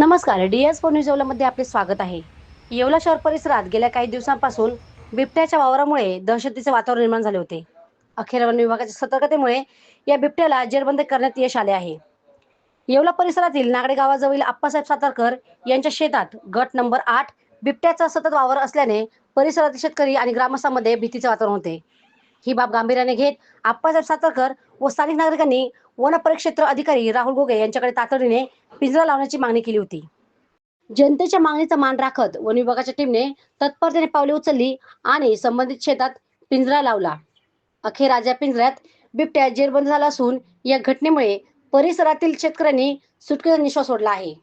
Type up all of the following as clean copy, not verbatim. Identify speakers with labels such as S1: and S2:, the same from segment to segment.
S1: नमस्कार, DS4 news येवलामध्ये आपले स्वागत आहे. येवला शहर परिसरात गेल्या काही दिवसांपासून बिबट्याच्या वावरामुळे दहशतीचे वातावरण निर्माण झाले होते. अखेर वन विभागाच्या सतर्कतेमुळे या बिबट्याला जेरबंद करण्यात यश आले आहे. येवला परिसरातील नागडे गावाजवळील आप्पासाहेब सातारकर यांच्या शेतात गट नंबर 8 बिबट्याचा सतत वावर असल्याने परिसरातील शेतकरी आणि ग्रामस्थांमध्ये भीतीचे वातावरण होते. ही बाब गांभीर्याने घेत आप्पासाहेब सातारकर व स्थानिक नागरिकांनी वन परिक्षेत्र अधिकारी राहुल गोगे यांच्याकडे तातडीने पिंजरा लावण्याची मागणी केली होती. जनतेच्या मागणीचा मान राखत वन विभागाच्या टीमने तत्परतेने पावले उचलली आणि संबंधित शेतात पिंजरा लावला. अखेर आज या पिंजऱ्यात बिबट्या जेरबंद झाला असून या घटनेमुळे परिसरातील शेतकऱ्यांनी सुटकेचा निश्वास सोडला आहे.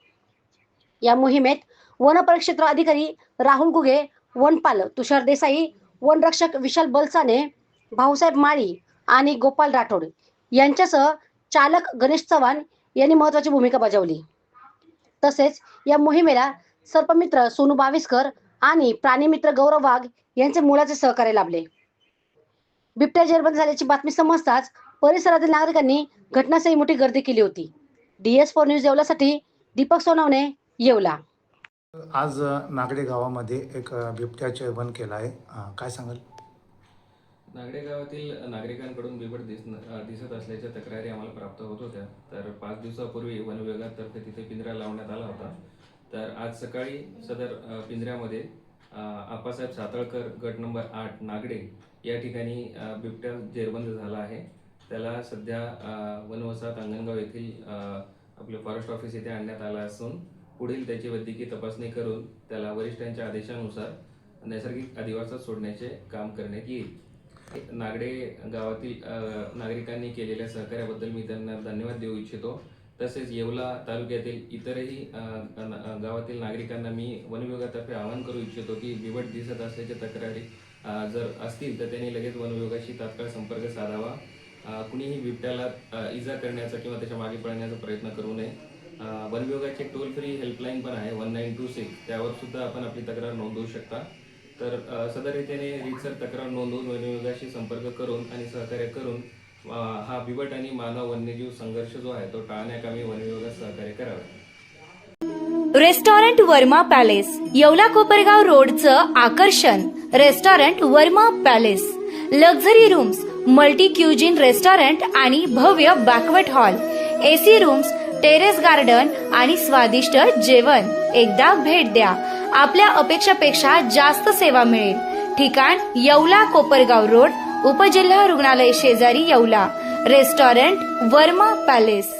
S1: या मोहिमेत वन परिक्षेत्र अधिकारी राहुल गुगे, वनपाल तुषार देसाई, वनरक्षक विशाल बलसाने, भाऊसाहेब माळी आणि गोपाल राठोड यांच्यासह चालक गणेश चव्हाण यांनी महत्त्वाची भूमिका बजावली. तसेच या मोहिमेला सर्पमित्र सोनू बाविस्कर आणि प्राणीमित्र गौरव वाघ यांचे मोलाचे सहकार्य लाभले. बिबट्या जेरबंद झाल्याची बातमी समजताच परिसरातील नागरिकांनी घटनास्थळी मोठी गर्दी केली होती. DS4 न्यूज येवलासाठी दीपक सोनवणे, येवला.
S2: आज नागडे गावामध्ये एक बिबट्या जेरबंद केला आहे. काय सांगाल?
S3: नागडे गावातील नागरिकांकडून बिबट दिसत असल्याच्या तक्रारी आम्हाला प्राप्त होत होत्या. तर 5 दिवसापूर्वी वन विभागातर्फे तिथे पिंजरा लावण्यात आला होता. तर आज सकाळी सदर पिंजऱ्यामध्ये आप्पासाहेब सातारकर गट नंबर 8 नागडे या ठिकाणी बिबट्या जेरबंद झाला आहे. त्याला सध्या वनवसाहत अंगणगाव येथील आपले फॉरेस्ट ऑफिस येथे आणण्यात आला असून पुढील त्याची वैद्यकीय तपासणी करून त्याला वरिष्ठांच्या आदेशानुसार नैसर्गिक अधिवासात सोडण्याचे काम करण्यात येईल. नागडे गावातील नागरिकांनी केलेल्या सहकार्याबद्दल मी त्यांना धन्यवाद देऊ इच्छितो. तसेच येवला तालुक्यातील इतरही गावातील नागरिकांना मी वन विभागातर्फे आवाहन करू इच्छितो की बिबट दिसत असल्याच्या तक्रारी जर असतील तर त्यांनी लगेच वन विभागाशी तात्काळ संपर्क साधावा. कुणीही बिबट्याला इजा करण्याचा किंवा त्याच्या मागे पळण्याचा प्रयत्न करू नये. वन विभागाची टोल फ्री हेल्पलाईन पण आहे 1926, त्यावर सुद्धा आपण आपली तक्रार नोंदवू शकता. तर सदर रीतीने रीतसर तक्रार नोंदवून वन विभागाशी संपर्क करून आणि सहकार्य करून हा बिबट आणि मानव वन्यजीव संघर्ष जो आहे तो टाळण्याकामी वन विभागात सहकार्य करावे.
S4: रेस्टॉरंट वर्मा पॅलेस, येवला कोपरगाव रोडचं आकर्षण. Restaurant Verma palace, luxury rooms, multi cuisine restaurant आणि भव्य banquet hall, AC rooms, terrace garden आणि स्वादिष्ट जेवण. एकदा भेट द्या, आपल्या अपेक्षापेक्षा जास्त सेवा मिळेल. ठिकाण येवला कोपरगाव रोड, उपजिल्हा रुग्णालय शेजारी येवला. Restaurant Verma palace.